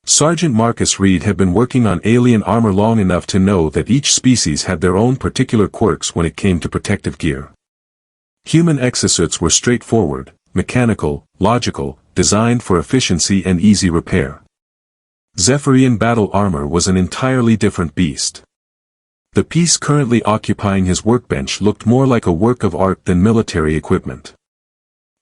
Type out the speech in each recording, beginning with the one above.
Sergeant Marcus Reed had been working on alien armor long enough to know that each species had their own particular quirks when it came to protective gear. Human exosuits were straightforward, mechanical, logical, designed for efficiency and easy repair. Zephyrian battle armor was an entirely different beast. The piece currently occupying his workbench looked more like a work of art than military equipment.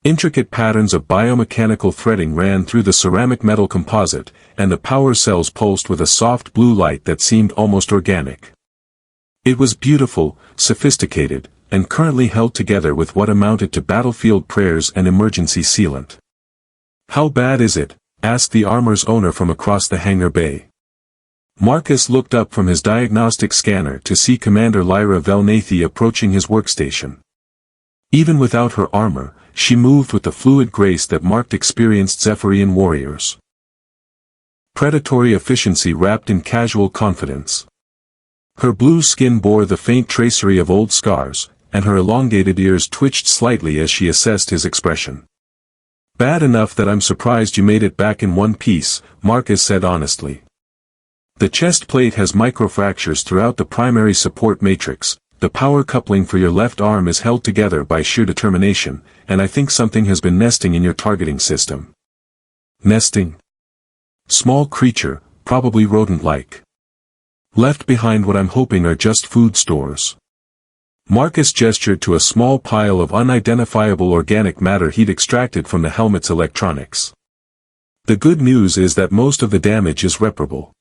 Intricate patterns of biomechanical threading ran through the ceramic metal composite, and the power cells pulsed with a soft blue light that seemed almost organic. It was beautiful, sophisticated, and currently held together with what amounted to battlefield prayers and emergency sealant. "How bad is it?" asked the armor's owner from across the hangar bay. Marcus looked up from his diagnostic scanner to see Commander Lyra Velnathy approaching his workstation. Even without her armor, she moved with the fluid grace that marked experienced Zephyrian warriors. Predatory efficiency wrapped in casual confidence. Her blue skin bore the faint tracery of old scars, and her elongated ears twitched slightly as she assessed his expression. "Bad enough that I'm surprised you made it back in one piece," Marcus said honestly. "The chest plate has microfractures throughout the primary support matrix. The power coupling for your left arm is held together by sheer determination, and I think something has been nesting in your targeting system." "Nesting?" "Small creature, probably rodent-like. Left behind what I'm hoping are just food stores." Marcus gestured to a small pile of unidentifiable organic matter he'd extracted from the helmet's electronics. "The good news is that most of the damage is reparable.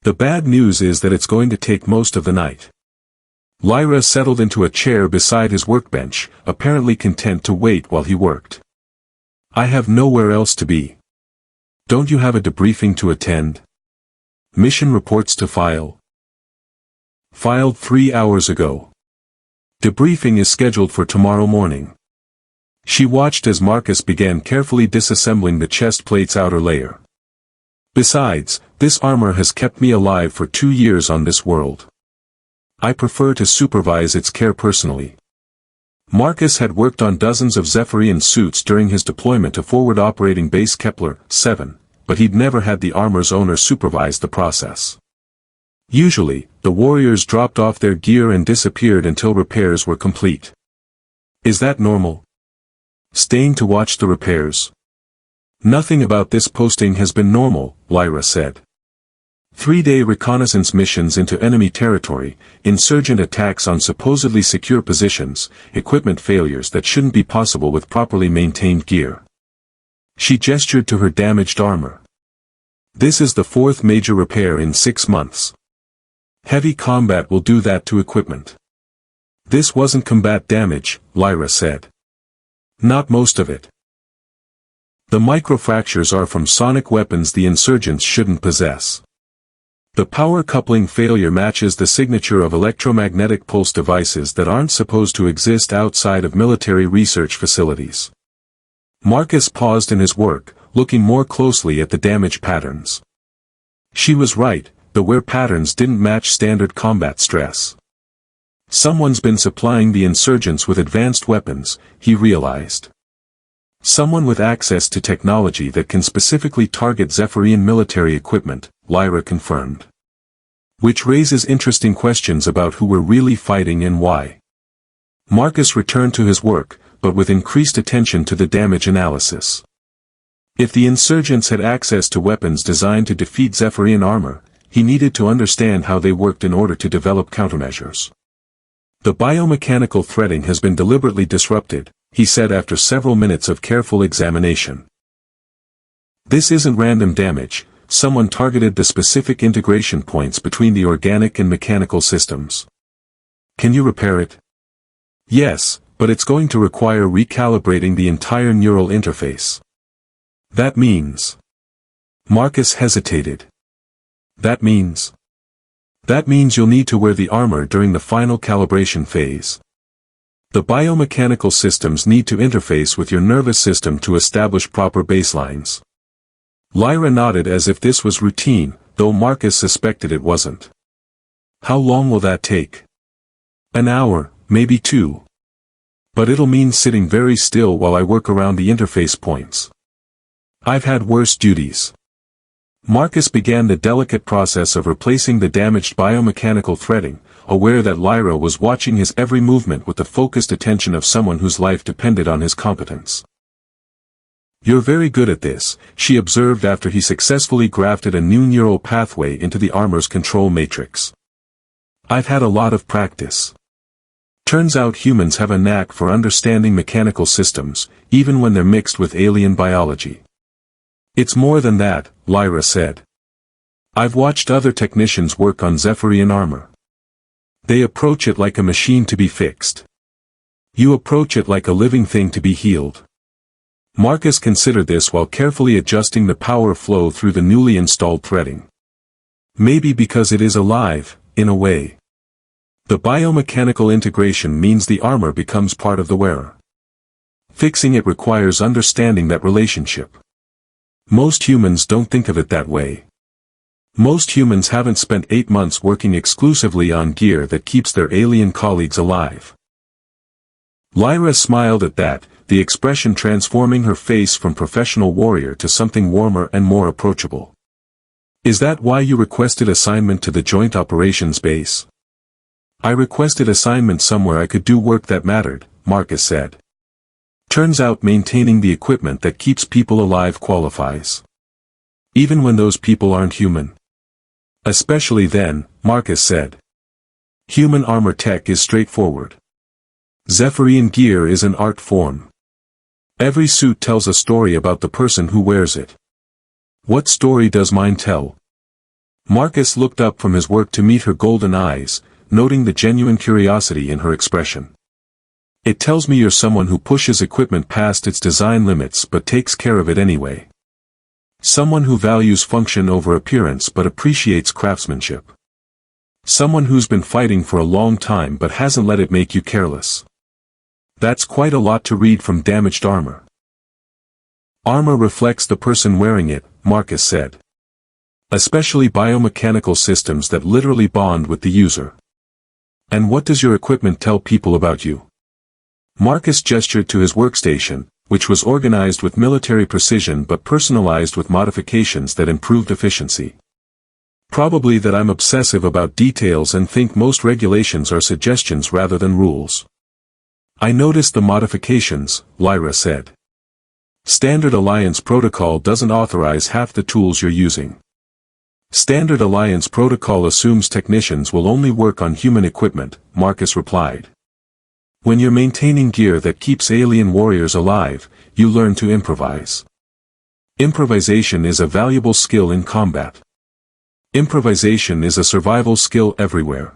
The bad news is that it's going to take most of the night." Lyra settled into a chair beside his workbench, apparently content to wait while he worked. "I have nowhere else to be." "Don't you have a debriefing to attend?" "Mission reports to file." "Filed 3 hours ago. Debriefing is scheduled for tomorrow morning." She watched as Marcus began carefully disassembling the chest plate's outer layer. "Besides, this armor has kept me alive for 2 years on this world. I prefer to supervise its care personally." Marcus had worked on dozens of Zephyrian suits during his deployment to Forward Operating Base Kepler-7, but he'd never had the armor's owner supervise the process. Usually, the warriors dropped off their gear and disappeared until repairs were complete. "Is that normal? Staying to watch the repairs?" "Nothing about this posting has been normal," Lyra said. 3-day reconnaissance missions into enemy territory, insurgent attacks on supposedly secure positions, equipment failures that shouldn't be possible with properly maintained gear. She gestured to her damaged armor. "This is the 4th major repair in 6 months. Heavy combat will do that to equipment." "This wasn't combat damage," Lyra said. "Not most of it. The microfractures are from sonic weapons the insurgents shouldn't possess. The power coupling failure matches the signature of electromagnetic pulse devices that aren't supposed to exist outside of military research facilities." Marcus paused in his work, looking more closely at the damage patterns. She was right, the wear patterns didn't match standard combat stress. Someone's been supplying the insurgents with advanced weapons, he realized. Someone with access to technology that can specifically target Zephyrian military equipment, Lyra confirmed. Which raises interesting questions about who we're really fighting and why. Marcus returned to his work, but with increased attention to the damage analysis. If the insurgents had access to weapons designed to defeat Zephyrian armor, he needed to understand how they worked in order to develop countermeasures. "The biomechanical threading has been deliberately disrupted," he said after several minutes of careful examination. "This isn't random damage, someone targeted the specific integration points between the organic and mechanical systems." "Can you repair it?" "Yes, but it's going to require recalibrating the entire neural interface." "That means..." Marcus hesitated. "That means..." "That means you'll need to wear the armor during the final calibration phase. The biomechanical systems need to interface with your nervous system to establish proper baselines." Lyra nodded as if this was routine, though Marcus suspected it wasn't. "How long will that take?" "An hour, maybe 2. But it'll mean sitting very still while I work around the interface points. I've had worse duties." Marcus began the delicate process of replacing the damaged biomechanical threading, aware that Lyra was watching his every movement with the focused attention of someone whose life depended on his competence. "You're very good at this," she observed after he successfully grafted a new neural pathway into the armor's control matrix. "I've had a lot of practice. Turns out humans have a knack for understanding mechanical systems, even when they're mixed with alien biology." "It's more than that," Lyra said. "I've watched other technicians work on Zephyrian armor. They approach it like a machine to be fixed. You approach it like a living thing to be healed." Marcus considered this while carefully adjusting the power flow through the newly installed threading. "Maybe because it is alive, in a way. The biomechanical integration means the armor becomes part of the wearer. Fixing it requires understanding that relationship. Most humans don't think of it that way. Most humans haven't spent 8 months working exclusively on gear that keeps their alien colleagues alive." Lyra smiled at that, the expression transforming her face from professional warrior to something warmer and more approachable. "Is that why you requested assignment to the Joint Operations Base?" "I requested assignment somewhere I could do work that mattered," Marcus said. "Turns out maintaining the equipment that keeps people alive qualifies. Even when those people aren't human." "Especially then," Marcus said. "Human armor tech is straightforward. Zephyrian gear is an art form. Every suit tells a story about the person who wears it. What story does mine tell?" Marcus looked up from his work to meet her golden eyes, noting the genuine curiosity in her expression. "It tells me you're someone who pushes equipment past its design limits but takes care of it anyway. Someone who values function over appearance but appreciates craftsmanship. Someone who's been fighting for a long time but hasn't let it make you careless. That's quite a lot to read from damaged armor." "Armor reflects the person wearing it," Marcus said. "Especially biomechanical systems that literally bond with the user." "And what does your equipment tell people about you?" Marcus gestured to his workstation, which was organized with military precision but personalized with modifications that improved efficiency. "Probably that I'm obsessive about details and think most regulations are suggestions rather than rules." "I noticed the modifications," Lyra said. "Standard Alliance Protocol doesn't authorize half the tools you're using." "Standard Alliance Protocol assumes technicians will only work on human equipment," Marcus replied. "When you're maintaining gear that keeps alien warriors alive, you learn to improvise. Improvisation is a valuable skill in combat. Improvisation is a survival skill everywhere."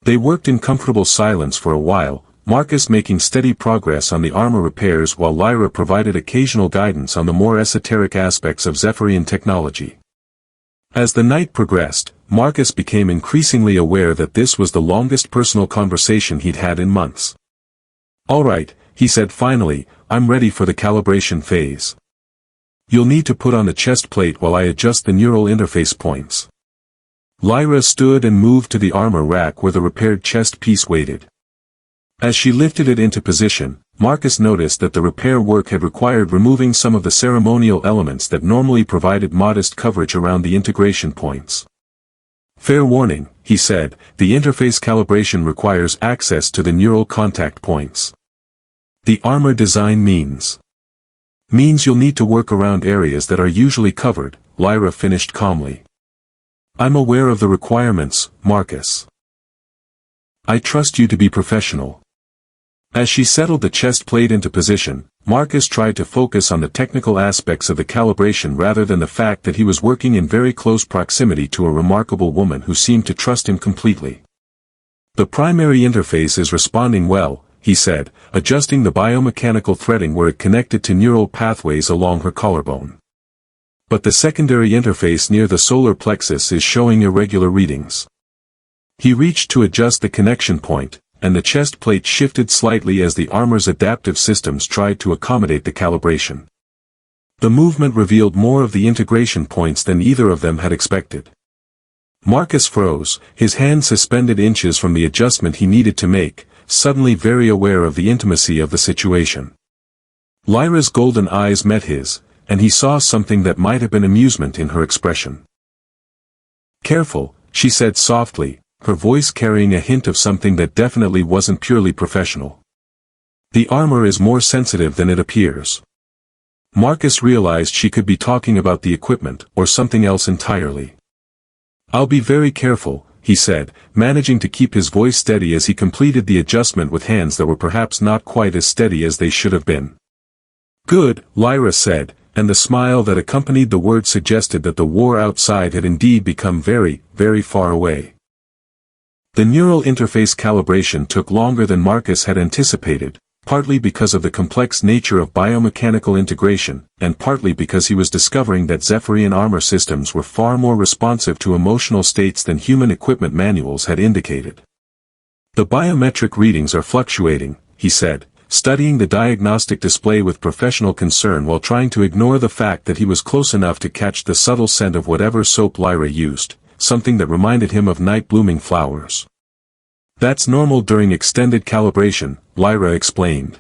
They worked in comfortable silence for a while, Marcus making steady progress on the armor repairs while Lyra provided occasional guidance on the more esoteric aspects of Zephyrian technology. As the night progressed, Marcus became increasingly aware that this was the longest personal conversation he'd had in months. "All right," he said finally, "I'm ready for the calibration phase. You'll need to put on the chest plate while I adjust the neural interface points." Lyra stood and moved to the armor rack where the repaired chest piece waited. As she lifted it into position, Marcus noticed that the repair work had required removing some of the ceremonial elements that normally provided modest coverage around the integration points. "Fair warning," he said, "the interface calibration requires access to the neural contact points. The armor design means you'll need to work around areas that are usually covered," Lyra finished calmly. "I'm aware of the requirements, Marcus. I trust you to be professional." As she settled the chest plate into position, Marcus tried to focus on the technical aspects of the calibration rather than the fact that he was working in very close proximity to a remarkable woman who seemed to trust him completely. "The primary interface is responding well," he said, adjusting the biomechanical threading where it connected to neural pathways along her collarbone. "But the secondary interface near the solar plexus is showing irregular readings." He reached to adjust the connection point, and the chest plate shifted slightly as the armor's adaptive systems tried to accommodate the calibration. The movement revealed more of the integration points than either of them had expected. Marcus froze, his hand suspended inches from the adjustment he needed to make, suddenly very aware of the intimacy of the situation. Lyra's golden eyes met his, and he saw something that might have been amusement in her expression. "Careful," she said softly, her voice carrying a hint of something that definitely wasn't purely professional. "The armor is more sensitive than it appears." Marcus realized she could be talking about the equipment, or something else entirely. "I'll be very careful," he said, managing to keep his voice steady as he completed the adjustment with hands that were perhaps not quite as steady as they should have been. "Good," Lyra said, and the smile that accompanied the word suggested that the war outside had indeed become very, very far away. The neural interface calibration took longer than Marcus had anticipated, partly because of the complex nature of biomechanical integration, and partly because he was discovering that Zephyrian armor systems were far more responsive to emotional states than human equipment manuals had indicated. "The biometric readings are fluctuating," he said, studying the diagnostic display with professional concern while trying to ignore the fact that he was close enough to catch the subtle scent of whatever soap Lyra used, something that reminded him of night-blooming flowers. "That's normal during extended calibration," Lyra explained.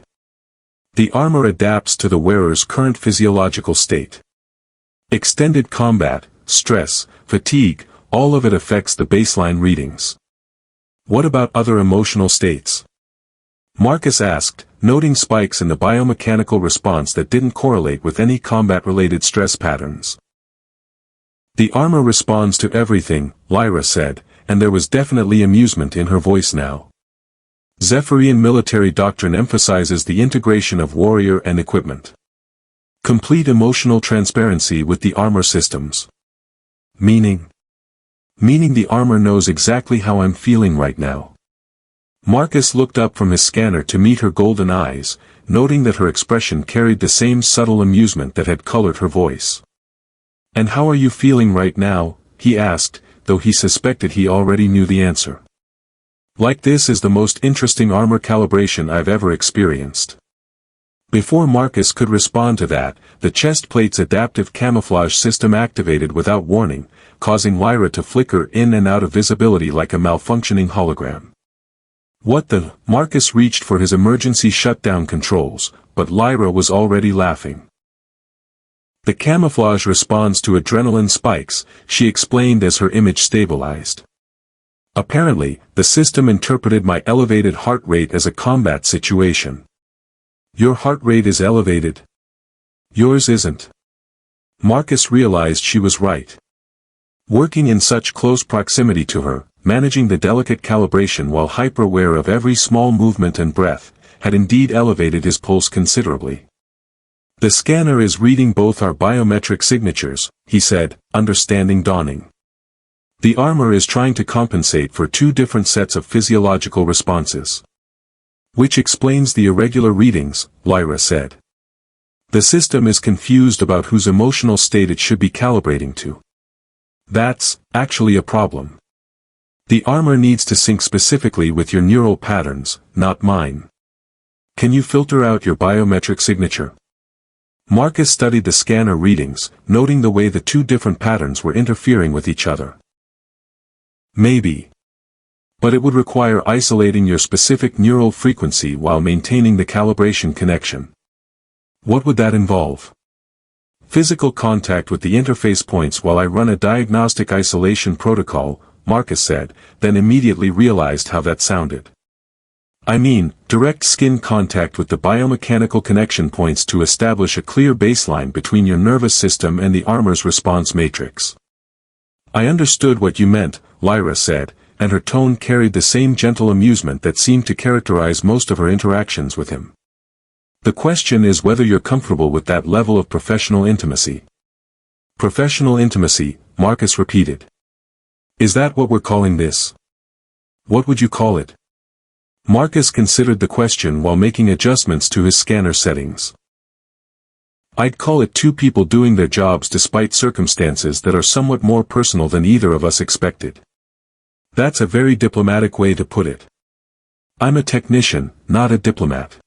"The armor adapts to the wearer's current physiological state. Extended combat, stress, fatigue, all of it affects the baseline readings." "What about other emotional states?" Marcus asked, noting spikes in the biomechanical response that didn't correlate with any combat-related stress patterns. "The armor responds to everything," Lyra said, and there was definitely amusement in her voice now. "Zephyrian military doctrine emphasizes the integration of warrior and equipment. Complete emotional transparency with the armor systems." "Meaning?" "Meaning the armor knows exactly how I'm feeling right now." Marcus looked up from his scanner to meet her golden eyes, noting that her expression carried the same subtle amusement that had colored her voice. "And how are you feeling right now?" he asked, though he suspected he already knew the answer. "Like this is the most interesting armor calibration I've ever experienced." Before Marcus could respond to that, the chestplate's adaptive camouflage system activated without warning, causing Lyra to flicker in and out of visibility like a malfunctioning hologram. "What the?" Marcus reached for his emergency shutdown controls, but Lyra was already laughing. "The camouflage responds to adrenaline spikes," she explained as her image stabilized. "Apparently, the system interpreted my elevated heart rate as a combat situation." "Your heart rate is elevated. Yours isn't." Marcus realized she was right. Working in such close proximity to her, managing the delicate calibration while hyper-aware of every small movement and breath, had indeed elevated his pulse considerably. "The scanner is reading both our biometric signatures," he said, understanding dawning. "The armor is trying to compensate for two different sets of physiological responses." "Which explains the irregular readings," Lyra said. "The system is confused about whose emotional state it should be calibrating to." "That's actually a problem. The armor needs to sync specifically with your neural patterns, not mine. Can you filter out your biometric signature?" Marcus studied the scanner readings, noting the way the two different patterns were interfering with each other. "Maybe. But it would require isolating your specific neural frequency while maintaining the calibration connection." "What would that involve?" "Physical contact with the interface points while I run a diagnostic isolation protocol," Marcus said, then immediately realized how that sounded. "I mean, direct skin contact with the biomechanical connection points to establish a clear baseline between your nervous system and the armor's response matrix." "I understood what you meant," Lyra said, and her tone carried the same gentle amusement that seemed to characterize most of her interactions with him. "The question is whether you're comfortable with that level of professional intimacy." "Professional intimacy," Marcus repeated. "Is that what we're calling this? What would you call it?" Marcus considered the question while making adjustments to his scanner settings. "I'd call it two people doing their jobs despite circumstances that are somewhat more personal than either of us expected." "That's a very diplomatic way to put it." "I'm a technician, not a diplomat."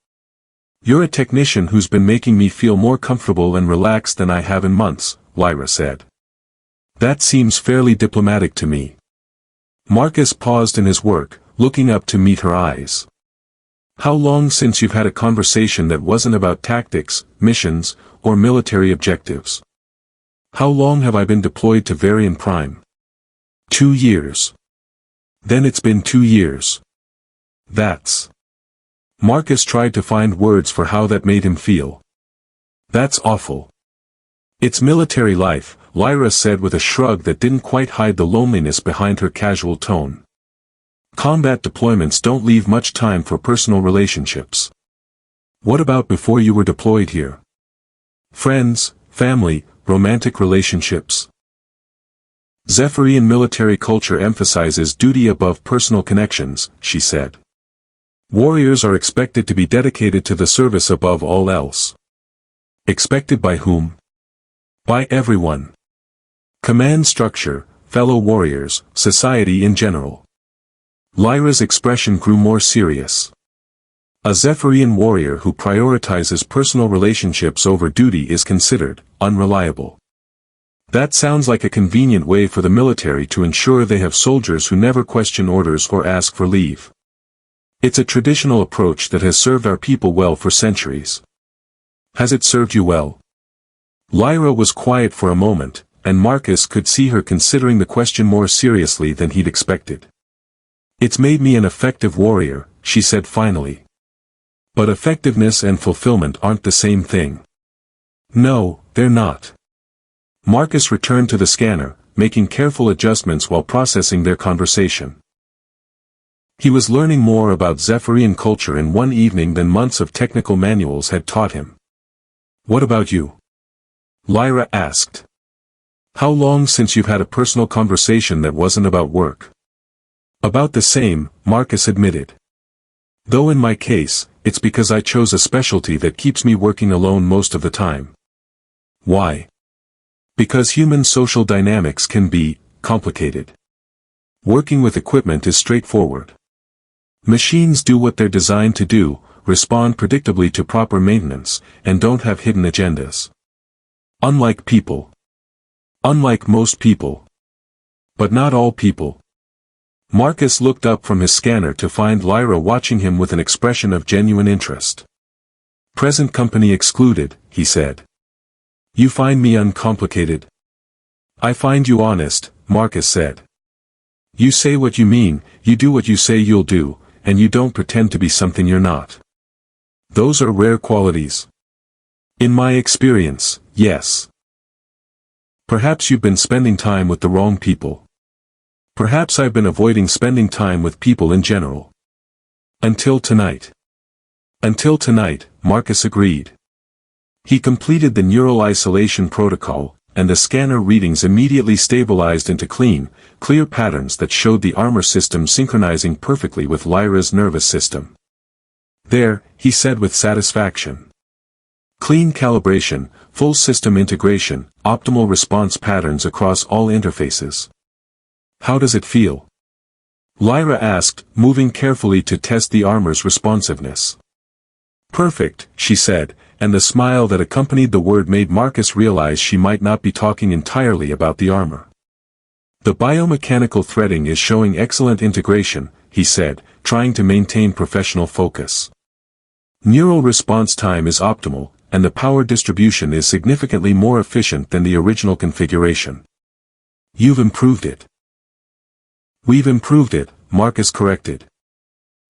"You're a technician who's been making me feel more comfortable and relaxed than I have in months," Lyra said. "That seems fairly diplomatic to me." Marcus paused in his work, looking up to meet her eyes. "How long since you've had a conversation that wasn't about tactics, missions, or military objectives. How long have I been deployed to Varian Prime? 2 years. Then it's been 2 years. That's... Marcus tried to find words for how that made him feel. That's awful. It's military life, Lyra said with a shrug that didn't quite hide the loneliness behind her casual tone. Combat deployments don't leave much time for personal relationships. What about before you were deployed here? Friends, family, romantic relationships? Zephyrian military culture emphasizes duty above personal connections, she said. Warriors are expected to be dedicated to the service above all else. Expected by whom? By everyone. Command structure, fellow warriors, society in general. Lyra's expression grew more serious. A Zephyrian warrior who prioritizes personal relationships over duty is considered unreliable. That sounds like a convenient way for the military to ensure they have soldiers who never question orders or ask for leave. It's a traditional approach that has served our people well for centuries. Has it served you well? Lyra was quiet for a moment, and Marcus could see her considering the question more seriously than he'd expected. It's made me an effective warrior, she said finally. But effectiveness and fulfillment aren't the same thing. No, they're not. Marcus returned to the scanner, making careful adjustments while processing their conversation. He was learning more about Zephyrian culture in one evening than months of technical manuals had taught him. What about you? Lyra asked. How long since you've had a personal conversation that wasn't about work? About the same, Marcus admitted. Though in my case, it's because I chose a specialty that keeps me working alone most of the time. Why? Because human social dynamics can be complicated. Working with equipment is straightforward. Machines do what they're designed to do, respond predictably to proper maintenance, and don't have hidden agendas. Unlike people. Unlike most people. But not all people. Marcus looked up from his scanner to find Lyra watching him with an expression of genuine interest. Present company excluded, he said. You find me uncomplicated? I find you honest, Marcus said. You say what you mean, you do what you say you'll do, and you don't pretend to be something you're not. Those are rare qualities. In my experience, yes. Perhaps you've been spending time with the wrong people. Perhaps I've been avoiding spending time with people in general. Until tonight. Until tonight, Marcus agreed. He completed the neural isolation protocol, and the scanner readings immediately stabilized into clear patterns that showed the armor system synchronizing perfectly with Lyra's nervous system. There, he said with satisfaction. Clean calibration, full system integration, optimal response patterns across all interfaces. How does it feel? Lyra asked, moving carefully to test the armor's responsiveness. Perfect, she said, and the smile that accompanied the word made Marcus realize she might not be talking entirely about the armor. The biomechanical threading is showing excellent integration, he said, trying to maintain professional focus. Neural response time is optimal, and the power distribution is significantly more efficient than the original configuration. You've improved it. We've improved it, Marcus corrected.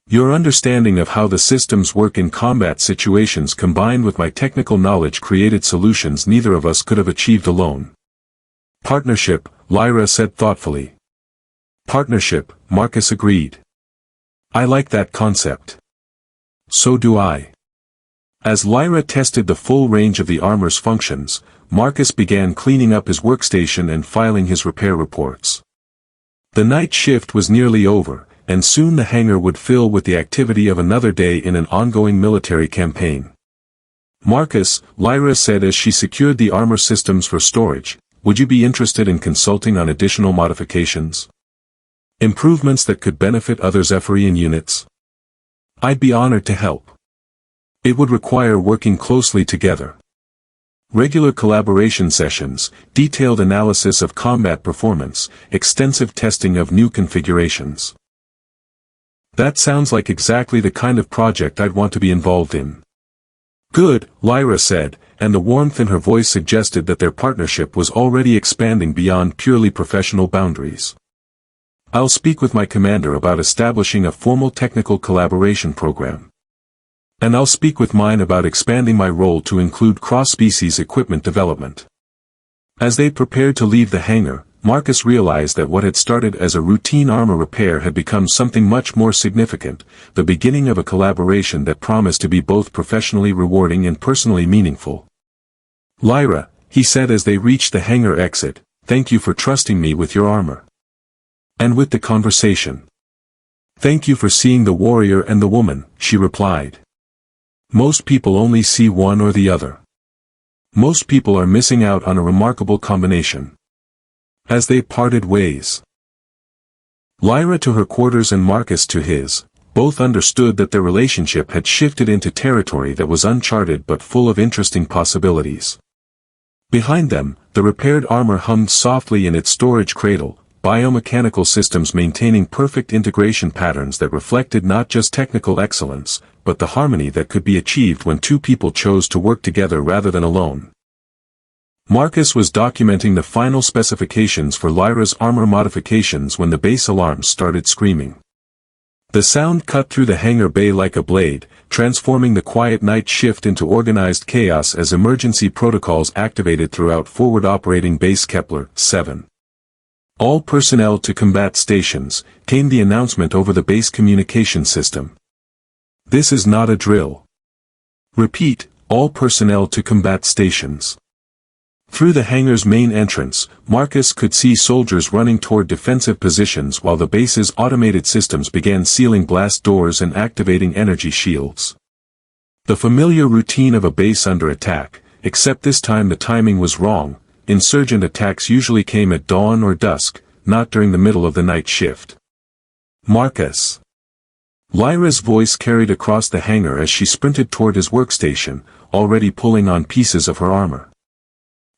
Your understanding of how the systems work in combat situations combined with my technical knowledge created solutions neither of us could have achieved alone. Partnership, Lyra said thoughtfully. Partnership, Marcus agreed. I like that concept. So do I. As Lyra tested the full range of the armor's functions, Marcus began cleaning up his workstation and filing his repair reports. The night shift was nearly over, and soon the hangar would fill with the activity of another day in an ongoing military campaign. Marcus, Lyra said as she secured the armor systems for storage, would you be interested in consulting on additional modifications? Improvements that could benefit other Zephyrian units? I'd be honored to help. It would require working closely together. Regular collaboration sessions, detailed analysis of combat performance, extensive testing of new configurations. That sounds like exactly the kind of project I'd want to be involved in. Good, Lyra said, and the warmth in her voice suggested that their partnership was already expanding beyond purely professional boundaries. "I'll speak with my commander about establishing a formal technical collaboration program. And I'll speak with mine about expanding my role to include cross-species equipment development." As they prepared to leave the hangar, Marcus realized that what had started as a routine armor repair had become something much more significant, the beginning of a collaboration that promised to be both professionally rewarding and personally meaningful. "Lyra," he said as they reached the hangar exit, "thank you for trusting me with your armor. And with the conversation." "Thank you for seeing the warrior and the woman," she replied. "Most people only see one or the other. Most people are missing out on a remarkable combination." As they parted ways, Lyra to her quarters and Marcus to his, both understood that their relationship had shifted into territory that was uncharted but full of interesting possibilities. Behind them, the repaired armor hummed softly in its storage cradle, biomechanical systems maintaining perfect integration patterns that reflected not just technical excellence, but the harmony that could be achieved when two people chose to work together rather than alone. Marcus was documenting the final specifications for Lyra's armor modifications when the base alarms started screaming. The sound cut through the hangar bay like a blade, transforming the quiet night shift into organized chaos as emergency protocols activated throughout forward operating base Kepler 7. "All personnel to combat stations," came the announcement over the base communication system. "This is not a drill. Repeat, all personnel to combat stations." Through the hangar's main entrance, Marcus could see soldiers running toward defensive positions while the base's automated systems began sealing blast doors and activating energy shields. The familiar routine of a base under attack, except this time the timing was wrong. Insurgent attacks usually came at dawn or dusk, not during the middle of the night shift. "Marcus." Lyra's voice carried across the hangar as she sprinted toward his workstation, already pulling on pieces of her armor.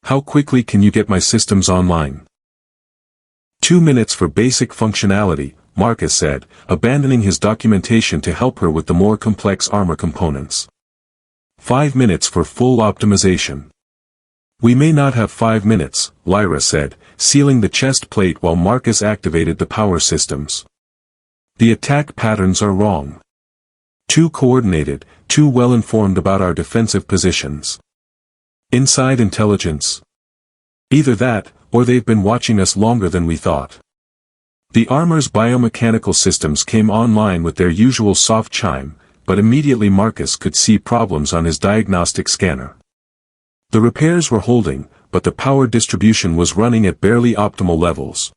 "How quickly can you get my systems online?" 2 minutes for basic functionality, Marcus said, abandoning his documentation to help her with the more complex armor components. 5 minutes for full optimization. "We may not have 5 minutes, Lyra said, sealing the chest plate while Marcus activated the power systems. "The attack patterns are wrong. Too coordinated, too well informed about our defensive positions. Inside intelligence. Either that, or they've been watching us longer than we thought." The armor's biomechanical systems came online with their usual soft chime, but immediately Marcus could see problems on his diagnostic scanner. The repairs were holding, but the power distribution was running at barely optimal levels.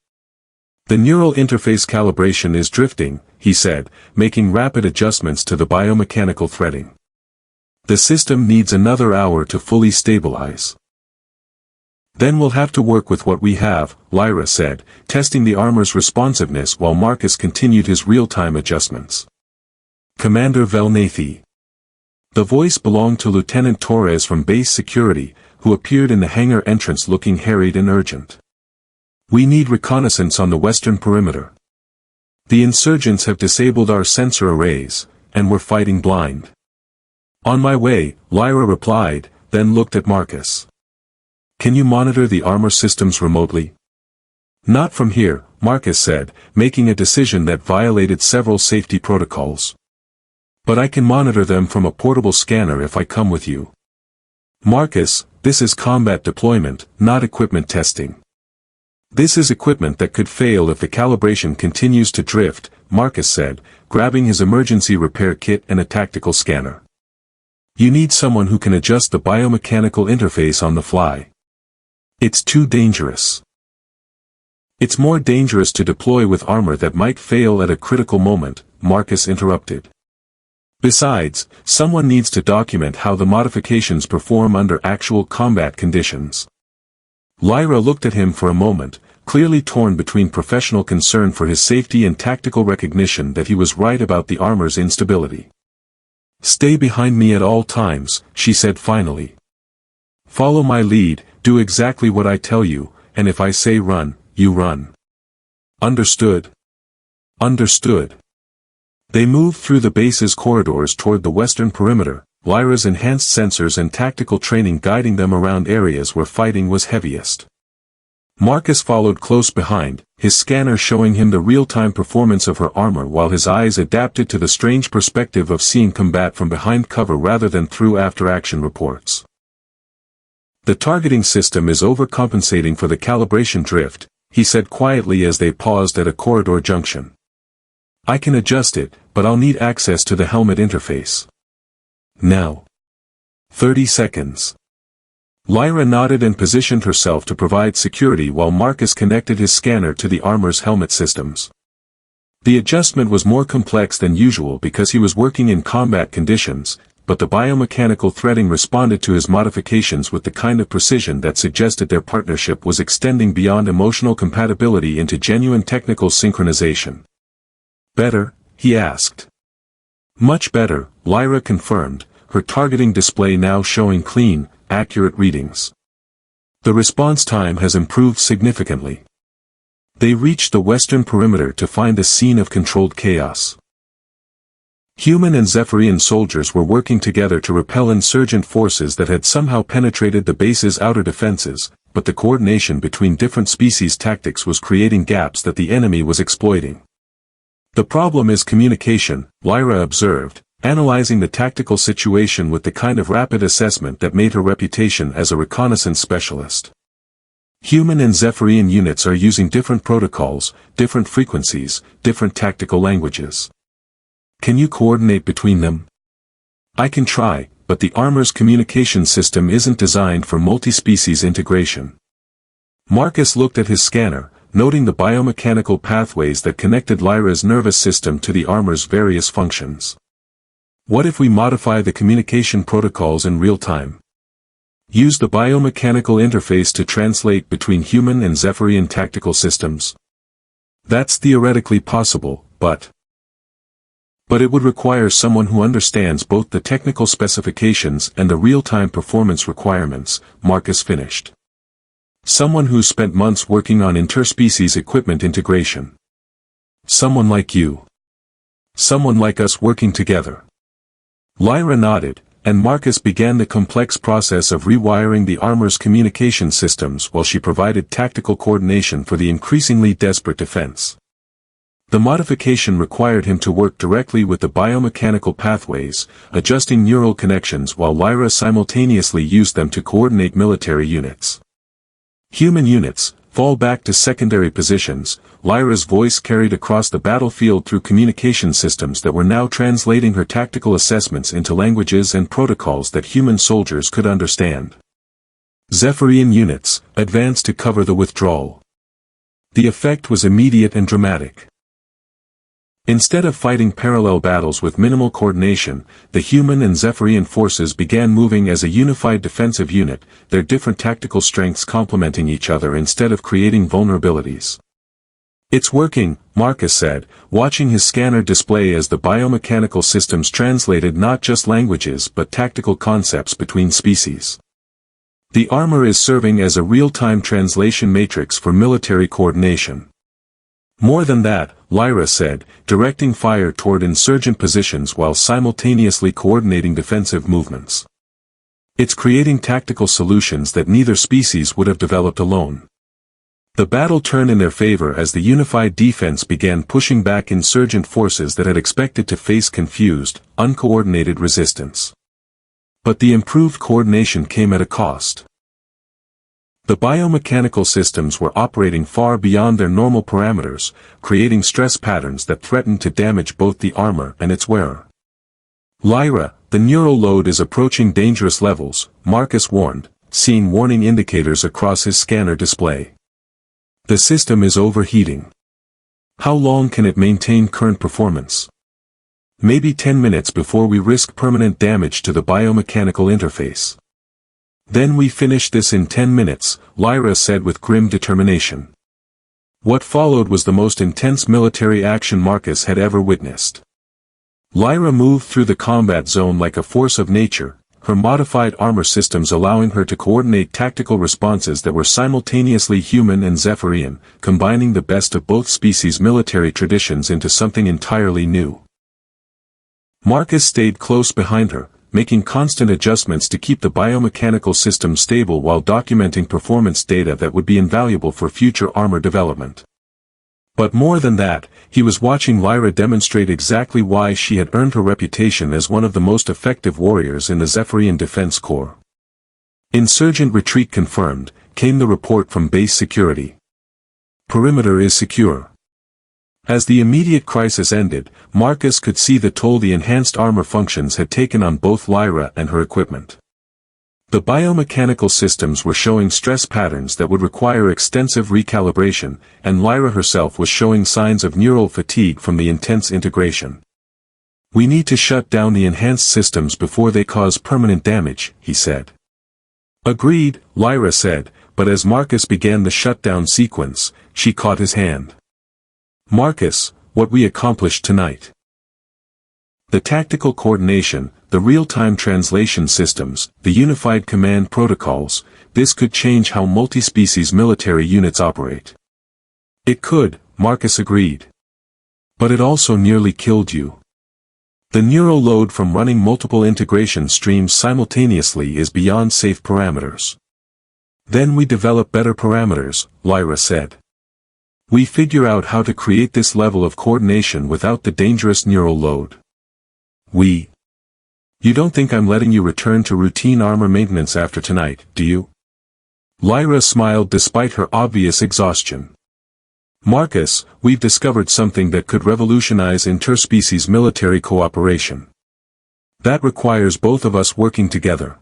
"The neural interface calibration is drifting," he said, making rapid adjustments to the biomechanical threading. "The system needs another hour to fully stabilize." "Then we'll have to work with what we have," Lyra said, testing the armor's responsiveness while Marcus continued his real-time adjustments. "Commander Velnathi." The voice belonged to Lieutenant Torres from base security, who appeared in the hangar entrance looking harried and urgent. "We need reconnaissance on the western perimeter. The insurgents have disabled our sensor arrays, and we're fighting blind." "On my way," Lyra replied, then looked at Marcus. "Can you monitor the armor systems remotely?" "Not from here," Marcus said, making a decision that violated several safety protocols. "But I can monitor them from a portable scanner if I come with you." "Marcus, this is combat deployment, not equipment testing. This is equipment that could fail if the calibration continues to drift," Marcus said, grabbing his emergency repair kit and a tactical scanner. "You need someone who can adjust the biomechanical interface on the fly. It's too dangerous." "It's more dangerous to deploy with armor that might fail at a critical moment," Marcus interrupted. "Besides, someone needs to document how the modifications perform under actual combat conditions." Lyra looked at him for a moment, clearly torn between professional concern for his safety and tactical recognition that he was right about the armor's instability. "Stay behind me at all times," she said finally. "Follow my lead, do exactly what I tell you, and if I say run, you run. Understood?" "Understood." They moved through the base's corridors toward the western perimeter, Lyra's enhanced sensors and tactical training guiding them around areas where fighting was heaviest. Marcus followed close behind, his scanner showing him the real-time performance of her armor while his eyes adapted to the strange perspective of seeing combat from behind cover rather than through after-action reports. "The targeting system is overcompensating for the calibration drift," he said quietly as they paused at a corridor junction. "I can adjust it, but I'll need access to the helmet interface." "Now." 30 seconds. Lyra nodded and positioned herself to provide security while Marcus connected his scanner to the armor's helmet systems. The adjustment was more complex than usual because he was working in combat conditions, but the biomechanical threading responded to his modifications with the kind of precision that suggested their partnership was extending beyond emotional compatibility into genuine technical synchronization. "Better?" he asked. "Much better," Lyra confirmed, her targeting display now showing clean, accurate readings. "The response time has improved significantly." They reached the western perimeter to find a scene of controlled chaos. Human and Zephyrian soldiers were working together to repel insurgent forces that had somehow penetrated the base's outer defenses, but the coordination between different species' tactics was creating gaps that the enemy was exploiting. "The problem is communication," Lyra observed, analyzing the tactical situation with the kind of rapid assessment that made her reputation as a reconnaissance specialist. "Human and Zephyrian units are using different protocols, different frequencies, different tactical languages. Can you coordinate between them?" "I can try, but the armor's communication system isn't designed for multi-species integration." Marcus looked at his scanner, noting the biomechanical pathways that connected Lyra's nervous system to the armor's various functions. "What if we modify the communication protocols in real time? Use the biomechanical interface to translate between human and Zephyrian tactical systems?" "That's theoretically possible, but it would require someone who understands both the technical specifications and the real-time performance requirements," Marcus finished. "Someone who's spent months working on interspecies equipment integration. Someone like you. Someone like us working together." Lyra nodded, and Marcus began the complex process of rewiring the armor's communication systems while she provided tactical coordination for the increasingly desperate defense. The modification required him to work directly with the biomechanical pathways, adjusting neural connections while Lyra simultaneously used them to coordinate military units. "Human units, fall back to secondary positions," Lyra's voice carried across the battlefield through communication systems that were now translating her tactical assessments into languages and protocols that human soldiers could understand. "Zephyrian units, advance to cover the withdrawal." The effect was immediate and dramatic. Instead of fighting parallel battles with minimal coordination, the human and Zephyrian forces began moving as a unified defensive unit, their different tactical strengths complementing each other instead of creating vulnerabilities. "It's working," Marcus said, watching his scanner display as the biomechanical systems translated not just languages but tactical concepts between species. "The armor is serving as a real-time translation matrix for military coordination." "More than that," Lyra said, directing fire toward insurgent positions while simultaneously coordinating defensive movements. "It's creating tactical solutions that neither species would have developed alone." The battle turned in their favor as the unified defense began pushing back insurgent forces that had expected to face confused, uncoordinated resistance. But the improved coordination came at a cost. The biomechanical systems were operating far beyond their normal parameters, creating stress patterns that threatened to damage both the armor and its wearer. "Lyra, the neural load is approaching dangerous levels," Marcus warned, seeing warning indicators across his scanner display. "The system is overheating. How long can it maintain current performance?" "Maybe 10 minutes before we risk permanent damage to the biomechanical interface." "Then we finish this in 10 minutes, Lyra said with grim determination. What followed was the most intense military action Marcus had ever witnessed. Lyra moved through the combat zone like a force of nature, her modified armor systems allowing her to coordinate tactical responses that were simultaneously human and Zephyrian, combining the best of both species' military traditions into something entirely new. Marcus stayed close behind her, making constant adjustments to keep the biomechanical system stable while documenting performance data that would be invaluable for future armor development. But more than that, he was watching Lyra demonstrate exactly why she had earned her reputation as one of the most effective warriors in the Zephyrian Defense Corps. Insurgent retreat confirmed, came the report from base security. Perimeter is secure. As the immediate crisis ended, Marcus could see the toll the enhanced armor functions had taken on both Lyra and her equipment. The biomechanical systems were showing stress patterns that would require extensive recalibration, and Lyra herself was showing signs of neural fatigue from the intense integration. "We need to shut down the enhanced systems before they cause permanent damage," he said. "Agreed," Lyra said, but as Marcus began the shutdown sequence, she caught his hand. "Marcus, what we accomplished tonight. The tactical coordination, the real-time translation systems, the unified command protocols, this could change how multi-species military units operate." "It could," Marcus agreed. "But it also nearly killed you. The neural load from running multiple integration streams simultaneously is beyond safe parameters." "Then we develop better parameters," Lyra said. "We figure out how to create this level of coordination without the dangerous neural load. You don't think I'm letting you return to routine armor maintenance after tonight, do you?" Lyra smiled despite her obvious exhaustion. "Marcus, we've discovered something that could revolutionize interspecies military cooperation. That requires both of us working together."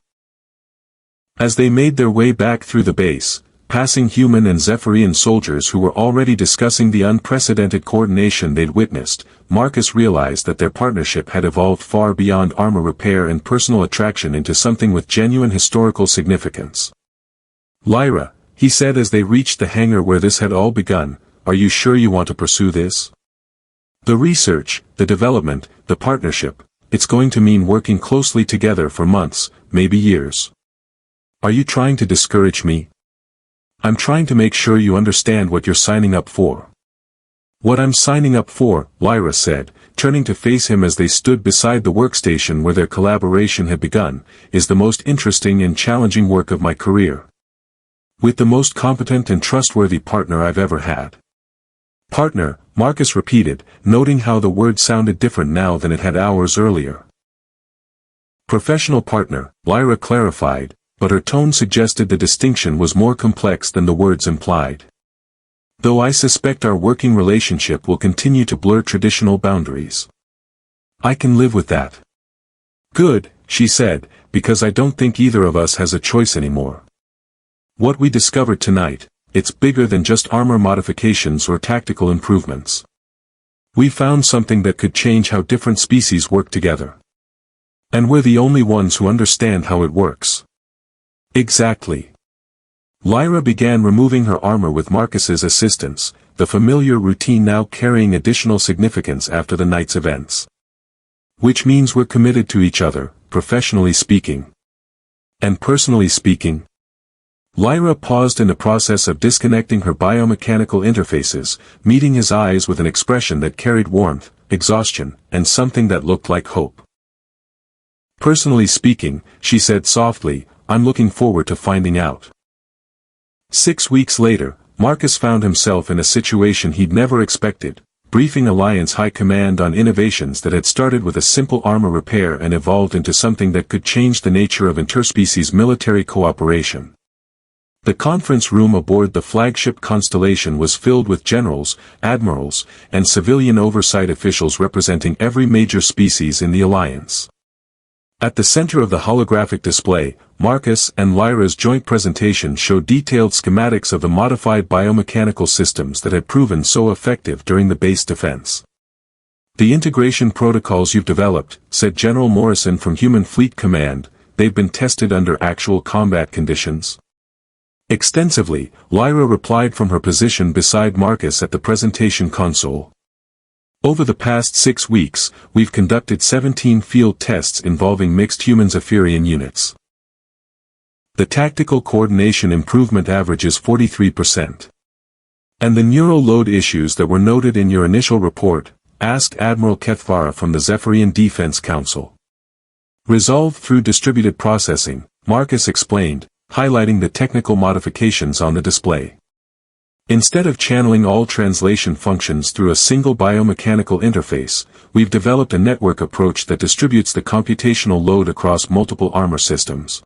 As they made their way back through the base, passing human and Zephyrian soldiers who were already discussing the unprecedented coordination they'd witnessed, Marcus realized that their partnership had evolved far beyond armor repair and personal attraction into something with genuine historical significance. "Lyra," he said as they reached the hangar where this had all begun, "are you sure you want to pursue this? The research, the development, the partnership, it's going to mean working closely together for months, maybe years. Are you trying to discourage me?" "I'm trying to make sure you understand what you're signing up for." "What I'm signing up for," Lyra said, turning to face him as they stood beside the workstation where their collaboration had begun, "is the most interesting and challenging work of my career. With the most competent and trustworthy partner I've ever had." "Partner," Marcus repeated, noting how the word sounded different now than it had hours earlier. "Professional partner," Lyra clarified, but her tone suggested the distinction was more complex than the words implied. "Though I suspect our working relationship will continue to blur traditional boundaries. I can live with that." "Good," she said, "because I don't think either of us has a choice anymore. What we discovered tonight, it's bigger than just armor modifications or tactical improvements. We found something that could change how different species work together. And we're the only ones who understand how it works." "Exactly." Lyra began removing her armor with Marcus's assistance, the familiar routine now carrying additional significance after the night's events. "Which means we're committed to each other, professionally speaking. And personally speaking?" Lyra paused in the process of disconnecting her biomechanical interfaces, meeting his eyes with an expression that carried warmth, exhaustion, and something that looked like hope. "Personally speaking," she said softly, "I'm looking forward to finding out." 6 weeks later, Marcus found himself in a situation he'd never expected, briefing Alliance High Command on innovations that had started with a simple armor repair and evolved into something that could change the nature of interspecies military cooperation. The conference room aboard the flagship Constellation was filled with generals, admirals, and civilian oversight officials representing every major species in the Alliance. At the center of the holographic display, Marcus and Lyra's joint presentation showed detailed schematics of the modified biomechanical systems that had proven so effective during the base defense. "The integration protocols you've developed," said General Morrison from Human Fleet Command, "they've been tested under actual combat conditions?" "Extensively," Lyra replied from her position beside Marcus at the presentation console. "Over the past 6 weeks, we've conducted 17 field tests involving mixed human-Zephyrian units. The tactical coordination improvement averages 43%. And the neural load issues that were noted in your initial report?" asked Admiral Kethvara from the Zephyrian Defense Council. Resolved through distributed processing, Marcus explained, highlighting the technical modifications on the display. Instead of channeling all translation functions through a single biomechanical interface, we've developed a network approach that distributes the computational load across multiple armor systems.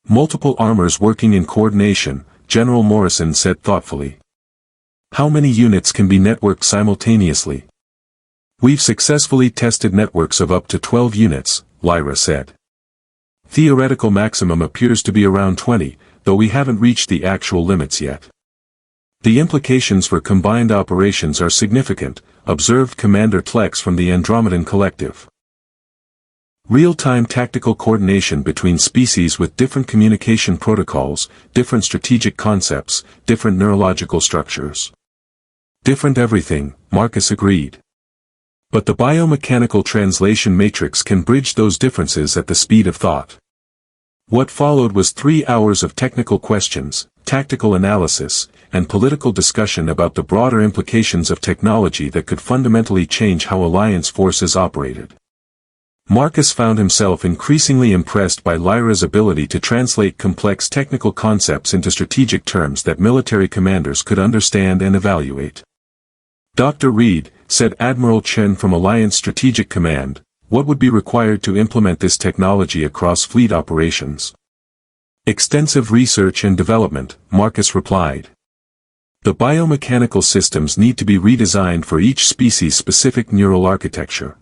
Multiple armors working in coordination, General Morrison said thoughtfully. How many units can be networked simultaneously? We've successfully tested networks of up to 12 units, Lyra said. Theoretical maximum appears to be around 20, though we haven't reached the actual limits yet. The implications for combined operations are significant, observed Commander Tlex from the Andromedan Collective. Real-time tactical coordination between species with different communication protocols, different strategic concepts, different neurological structures. Different everything, Marcus agreed. But the biomechanical translation matrix can bridge those differences at the speed of thought. What followed was 3 hours of technical questions, tactical analysis, and political discussion about the broader implications of technology that could fundamentally change how Alliance forces operated. Marcus found himself increasingly impressed by Lyra's ability to translate complex technical concepts into strategic terms that military commanders could understand and evaluate. Dr. Reed, said Admiral Chen from Alliance Strategic Command, what would be required to implement this technology across fleet operations? Extensive research and development, Marcus replied. The biomechanical systems need to be redesigned for each species-specific neural architecture.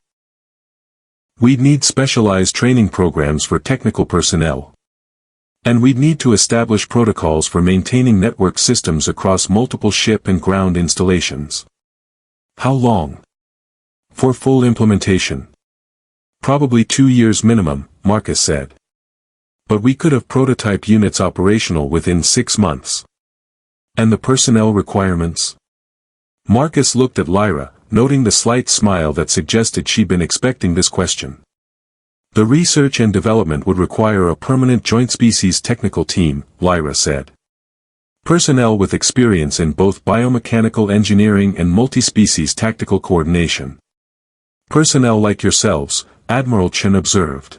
We'd need specialized training programs for technical personnel. And we'd need to establish protocols for maintaining network systems across multiple ship and ground installations. How long? For full implementation. Probably 2 years minimum, Marcus said. But we could have prototype units operational within 6 months. And the personnel requirements? Marcus looked at Lyra, noting the slight smile that suggested she'd been expecting this question. The research and development would require a permanent joint species technical team, Lyra said. Personnel with experience in both biomechanical engineering and multi-species tactical coordination. Personnel like yourselves, Admiral Chen observed.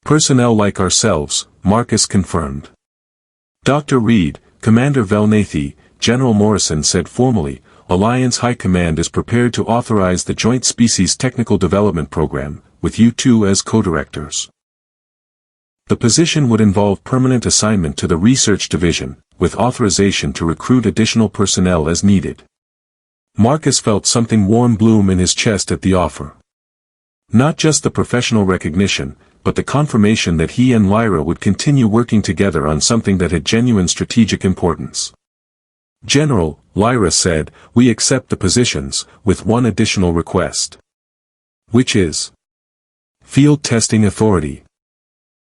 Personnel like ourselves, Marcus confirmed. Dr. Reed, Commander Velnathy, General Morrison said formally, Alliance High Command is prepared to authorize the Joint Species Technical Development Program, with you two as co-directors. The position would involve permanent assignment to the Research Division, with authorization to recruit additional personnel as needed. Marcus felt something warm bloom in his chest at the offer. Not just the professional recognition, but the confirmation that he and Lyra would continue working together on something that had genuine strategic importance. General, Lyra said, we accept the positions, with one additional request. Which is field testing authority.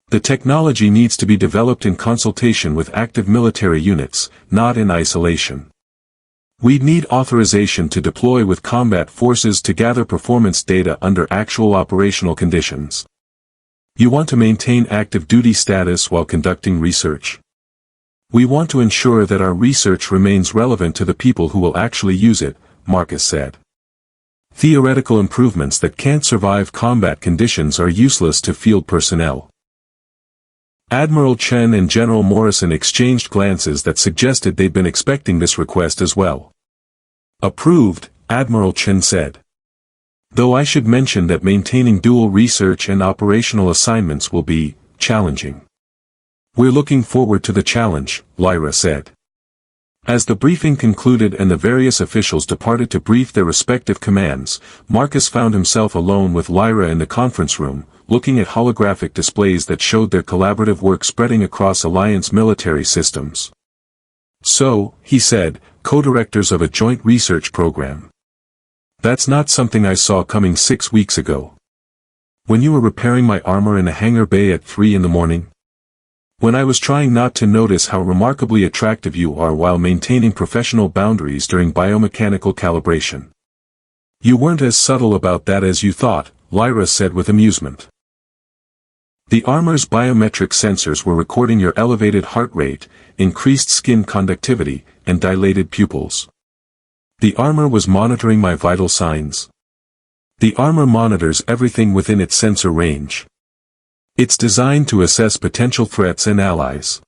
The technology needs to be developed in consultation with active military units, not in isolation. We'd need authorization to deploy with combat forces to gather performance data under actual operational conditions. You want to maintain active duty status while conducting research. We want to ensure that our research remains relevant to the people who will actually use it, Marcus said. Theoretical improvements that can't survive combat conditions are useless to field personnel. Admiral Chen and General Morrison exchanged glances that suggested they'd been expecting this request as well. Approved, Admiral Chen said. Though I should mention that maintaining dual research and operational assignments will be challenging. We're looking forward to the challenge, Lyra said. As the briefing concluded and the various officials departed to brief their respective commands, Marcus found himself alone with Lyra in the conference room, looking at holographic displays that showed their collaborative work spreading across Alliance military systems. So, he said, co-directors of a joint research program. That's not something I saw coming 6 weeks ago. When you were repairing my armor in a hangar bay at 3 in the morning? When I was trying not to notice how remarkably attractive you are while maintaining professional boundaries during biomechanical calibration. You weren't as subtle about that as you thought, Lyra said with amusement. The armor's biometric sensors were recording your elevated heart rate, increased skin conductivity, and dilated pupils. The armor was monitoring my vital signs. The armor monitors everything within its sensor range. It's designed to assess potential threats and allies.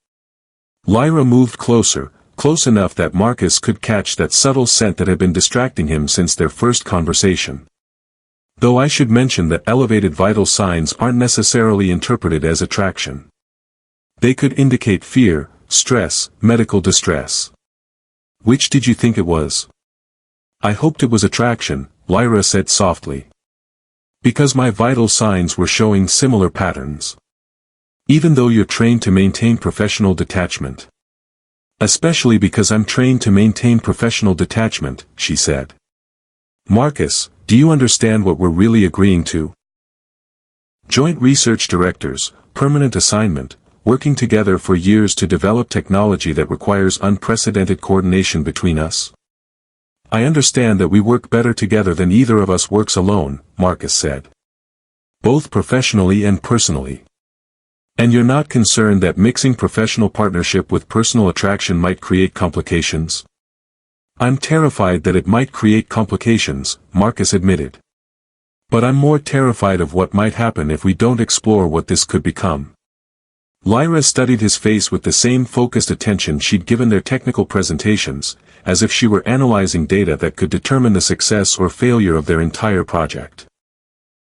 Lyra moved closer, close enough that Marcus could catch that subtle scent that had been distracting him since their first conversation. Though I should mention that elevated vital signs aren't necessarily interpreted as attraction. They could indicate fear, stress, medical distress. Which did you think it was? I hoped it was attraction, Lyra said softly. Because my vital signs were showing similar patterns. Even though you're trained to maintain professional detachment. Especially because I'm trained to maintain professional detachment, she said. Marcus, do you understand what we're really agreeing to? Joint research directors, permanent assignment, working together for years to develop technology that requires unprecedented coordination between us. I understand that we work better together than either of us works alone, Marcus said. Both professionally and personally. And you're not concerned that mixing professional partnership with personal attraction might create complications? I'm terrified that it might create complications, Marcus admitted. But I'm more terrified of what might happen if we don't explore what this could become. Lyra studied his face with the same focused attention she'd given their technical presentations, as if she were analyzing data that could determine the success or failure of their entire project.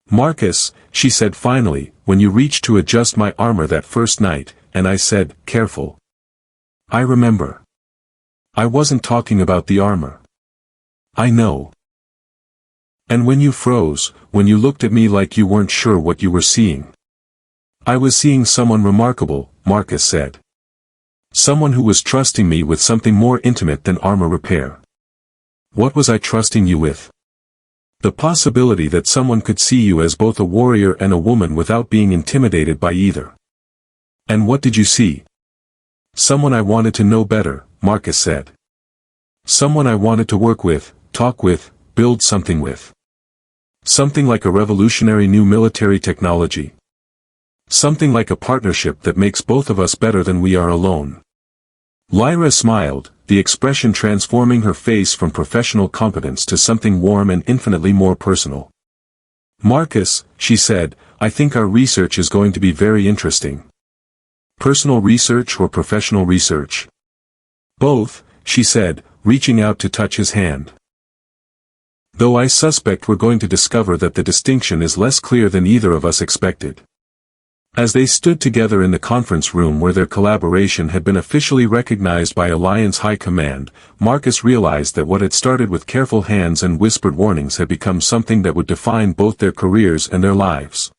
Marcus, she said finally, when you reached to adjust my armor that first night, and I said, careful. I remember. I wasn't talking about the armor. I know. And when you froze, when you looked at me like you weren't sure what you were seeing. I was seeing someone remarkable, Marcus said. Someone who was trusting me with something more intimate than armor repair. What was I trusting you with? The possibility that someone could see you as both a warrior and a woman without being intimidated by either. And what did you see? Someone I wanted to know better, Marcus said. Someone I wanted to work with, talk with, build something with. Something like a revolutionary new military technology. Something like a partnership that makes both of us better than we are alone. Lyra smiled, the expression transforming her face from professional competence to something warm and infinitely more personal. Marcus, she said, I think our research is going to be very interesting. Personal research or professional research? Both, she said, reaching out to touch his hand. Though I suspect we're going to discover that the distinction is less clear than either of us expected. As they stood together in the conference room where their collaboration had been officially recognized by Alliance High Command, Marcus realized that what had started with careful hands and whispered warnings had become something that would define both their careers and their lives.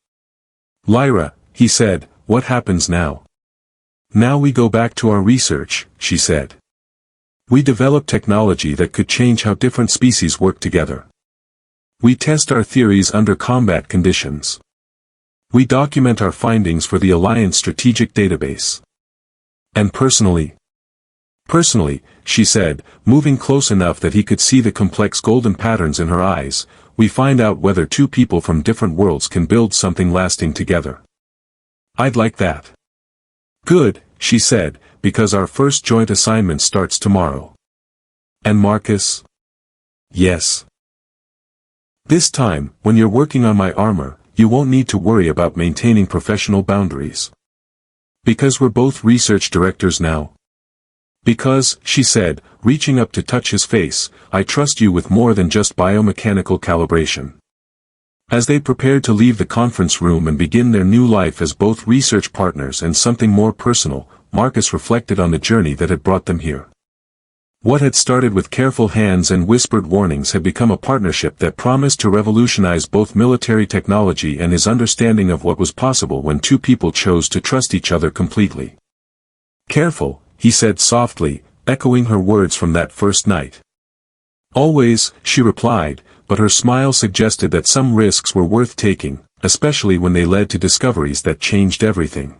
Lyra, he said, what happens now? Now we go back to our research, she said. We develop technology that could change how different species work together. We test our theories under combat conditions. We document our findings for the Alliance Strategic Database. And personally, she said, moving close enough that he could see the complex golden patterns in her eyes, we find out whether two people from different worlds can build something lasting together. I'd like that. Good, she said, because our first joint assignment starts tomorrow. And Marcus? Yes. This time, when you're working on my armor, you won't need to worry about maintaining professional boundaries. Because we're both research directors now. Because, she said, reaching up to touch his face, I trust you with more than just biomechanical calibration. As they prepared to leave the conference room and begin their new life as both research partners and something more personal, Marcus reflected on the journey that had brought them here. What had started with careful hands and whispered warnings had become a partnership that promised to revolutionize both military technology and his understanding of what was possible when two people chose to trust each other completely. Careful, he said softly, echoing her words from that first night. Always, she replied, but her smile suggested that some risks were worth taking, especially when they led to discoveries that changed everything.